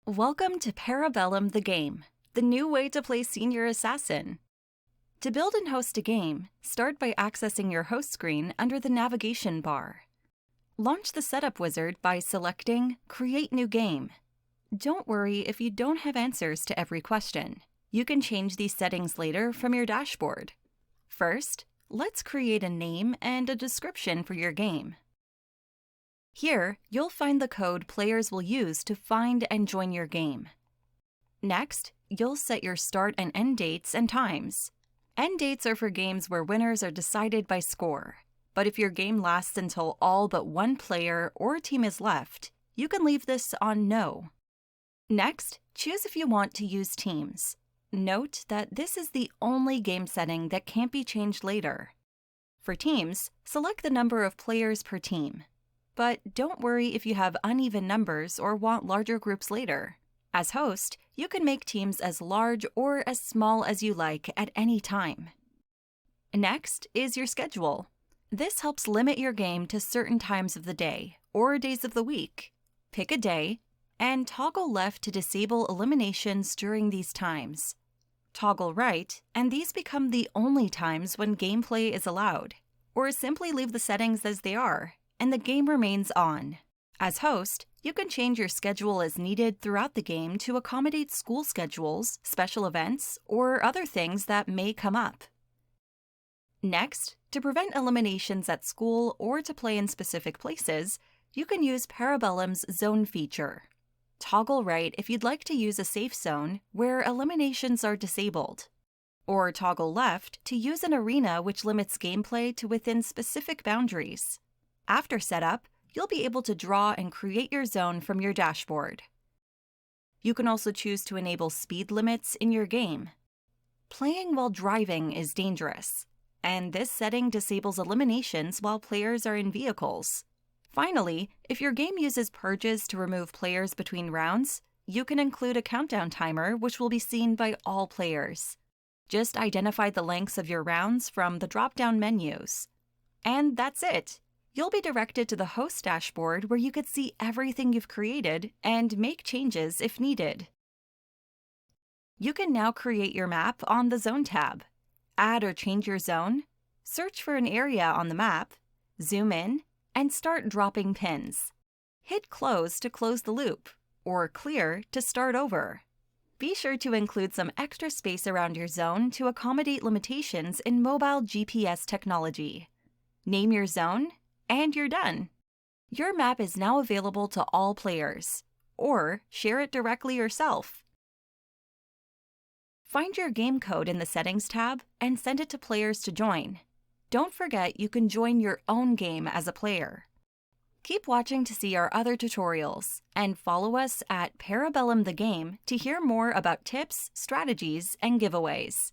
Welcome to Parabellum-the-Game, the new way to play Senior Assassin. To build and host a game, start by accessing your host screen under the navigation bar. Launch the setup wizard by selecting Create New Game. Don't worry if you don't have answers to every question. You can change these settings later from your dashboard. First, let's create a name and a description for your game. Here, you'll find the code players will use to find and join your game. Next, you'll set your start and end dates and times. End dates are for games where winners are decided by score. But if your game lasts until all but one player or team is left, you can leave this on No. Next, choose if you want to use teams. Note that this is the only game setting that can't be changed later. For teams, select the number of players per team. But don't worry if you have uneven numbers or want larger groups later. As host, you can make teams as large or as small as you like at any time. Next is your schedule. This helps limit your game to certain times of the day or days of the week. Pick a day and toggle left to disable eliminations during these times. Toggle right, and these become the only times when gameplay is allowed. Or simply leave the settings as they are, and the game remains on. As host, you can change your schedule as needed throughout the game to accommodate school schedules, special events, or other things that may come up. Next, to prevent eliminations at school or to play in specific places, you can use Parabellum's Zone feature. Toggle right if you'd like to use a safe zone where eliminations are disabled. Or toggle left to use an arena which limits gameplay to within specific boundaries. After setup, you'll be able to draw and create your zone from your dashboard. You can also choose to enable speed limits in your game. Playing while driving is dangerous, and this setting disables eliminations while players are in vehicles. Finally, if your game uses purges to remove players between rounds, you can include a countdown timer which will be seen by all players. Just identify the lengths of your rounds from the drop-down menus. And that's it! You'll be directed to the host dashboard where you could see everything you've created and make changes if needed. You can now create your map on the Zone tab. Add or change your zone, search for an area on the map, zoom in, and start dropping pins. Hit Close to close the loop, or Clear to start over. Be sure to include some extra space around your zone to accommodate limitations in mobile GPS technology. Name your zone, and you're done. Your map is now available to all players, or share it directly yourself. Find your game code in the Settings tab and send it to players to join. Don't forget you can join your own game as a player. Keep watching to see our other tutorials, and follow us at Parabellum-the-Game to hear more about tips, strategies, and giveaways.